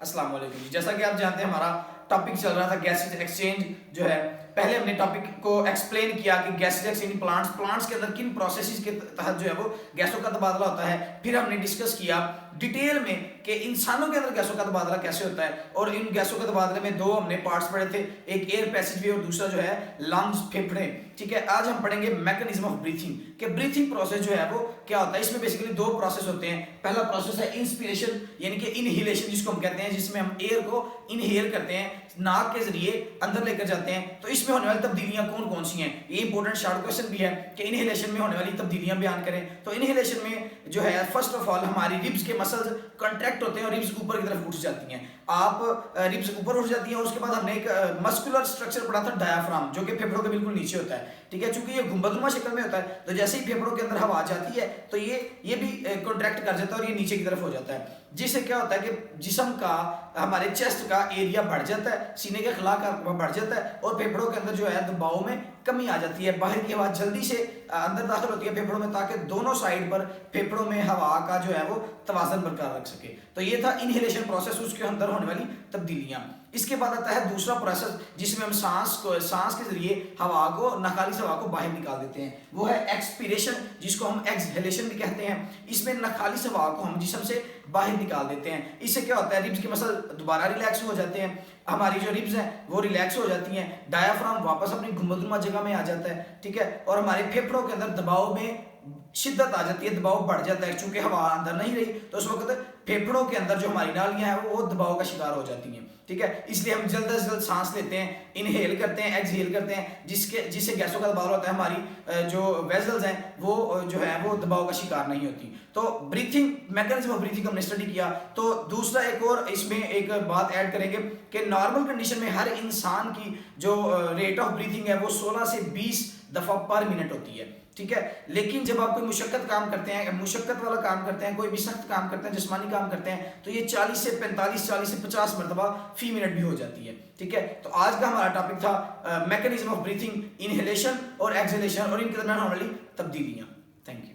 السلام علیکم جی، جیسا کہ آپ جانتے ہیں ہمارا ٹاپک چل رہا تھا گیسز ایکسچینج جو ہے. پہلے ہم نے ٹاپک کو ایکسپلین کیا کہ گیسز ایکسچینج پلانٹس کے اندر کن پروسیسز کے تحت جو ہے وہ گیسوں کا تبادلہ ہوتا ہے. پھر ہم نے ڈسکس کیا ڈیٹیل میں کہ انسانوں کے اندر گیسوں کا تبادلہ کیسے ہوتا ہے، اور ان گیسوں کے تبادلے میں دو ہم نے پارٹس پڑھے تھے، ایک ایئر پیسج وے اور دوسرا جو ہے لنگز پھیپھڑے. ٹھیک ہے، آج ہم پڑھیں گے میکانزم آف بریتھنگ کہ بریتھنگ پروسیس جو ہے وہ کیا ہوتا ہے. اس میں بیسیکلی دو پروسیس ہوتے ہیں. پہلا پروسیس ہے انسپیریشن یعنی کہ انہیلیشن جس کو ہم کہتے ہیں، جس میں ہم ایئر کو انہیل کرتے ہیں، ناک کے ذریعے اندر لے کر جاتے ہیں. تو اس میں ہونے والی تبدیلیاں کون کون سی ہیں، یہ امپورٹنٹ شارٹ کویسچن بھی ہے کہ انہیلیشن میں ہونے والی تبدیلیاں بیان کریں. تو انہیلیشن میں جو ہے فرسٹ آف آل ہماری ریبز کے مسلز کنٹریکٹ ہوتے ہیں اور ریبز اوپر کی طرف اٹھ جاتی ہیں. آپ ریبز اوپر اٹھ جاتی ہیں، اور اس کے بعد ہم نے ایک مسکولر سٹرکچر پڑھا تھا ڈایافرام، جو کہ پھیپھڑوں کے بالکل نیچے ہوتا ہے. ٹھیک ہے، چونکہ یہ گنبد نما شکل میں ہوتا ہے تو جیسے ہی پھیپھڑوں کے اندر ہوا جاتی ہے تو یہ بھی کنٹریکٹ کر جاتا ہے اور یہ نیچے کی طرف ہو جاتا ہے، جس سے کیا ہوتا ہے کہ جسم کا ہمارے چیسٹ کا ایریا بڑھ جاتا ہے، سینے کے خلا کا بڑھ جاتا ہے، اور پھیپھڑوں کے اندر جو ہے دباؤ میں کمی آ جاتی ہے. باہر کی ہوا جلدی سے اندر داخل ہوتی ہے پھیپھڑوں میں، تاکہ دونوں سائڈ پر پھیپھڑوں میں ہوا کا جو ہے وہ توازن برقرار رکھ سکے. تو یہ تھا انہیلیشن پروسیس، اس کے اندر ہونے والی تبدیلیاں. اس کے بعد آتا ہے دوسرا پروسیس جس میں ہم سانس کے ذریعے ہوا کو، ناخالص ہوا کو باہر نکال دیتے ہیں، وہ ہے ایکسپیریشن جس کو ہم ایکسہیلیشن بھی کہتے ہیں. اس میں ناخالص ہوا کو ہم جسم سے باہر نکال دیتے ہیں. اس سے کیا ہوتا ہے، ریبز کے مسل دوبارہ ریلیکس ہو جاتے ہیں، ہماری جو ریبز ہیں وہ ریلیکس ہو جاتی ہیں، ڈایافرام واپس اپنی گنبد نما جگہ میں آ جاتا ہے. ٹھیک ہے، اور ہمارے پھیپھڑوں کے اندر دباؤ میں شدت آ جاتی ہے، دباؤ بڑھ جاتا ہے. چونکہ ہوا اندر نہیں رہی تو اس وقت پھیپھڑوں کے اندر جو ہماری نالیاں ہیں وہ دباؤ کا شکار ہو جاتی ہیں. ٹھیک ہے، اس لیے ہم جلد از جلد سانس لیتے ہیں، انہیل کرتے ہیں، ایکسہیل کرتے ہیں، جس سے گیسوں کا تبادلہ ہوتا ہے. ہماری جو ویزلز ہیں وہ جو ہے وہ دباؤ کا شکار نہیں ہوتی. تو بریتھنگ، میکانزم آف بریتھنگ ہم نے اسٹڈی کیا. تو دوسرا ایک اور اس میں ایک بات ایڈ کریں گے کہ نارمل کنڈیشن میں ہر انسان کی جو ریٹ آف بریتھنگ ہے وہ 16 سے 20 دفعہ پر منٹ ہوتی ہے. ٹھیک ہے، لیکن جب آپ کوئی مشقت کام کرتے ہیں، مشقت والا کام کرتے ہیں، کوئی بھی سخت کام کرتے ہیں، جسمانی کام کرتے ہیں، تو یہ 40 سے 45، 40 سے 50 مرتبہ فی منٹ بھی ہو جاتی ہے. ٹھیک ہے، تو آج کا ہمارا ٹاپک تھا میکانزم آف بریتھنگ، انہیلیشن اور ایکسہیلیشن اور ان کے درمیان ہونے والی تبدیلیاں. Thank you.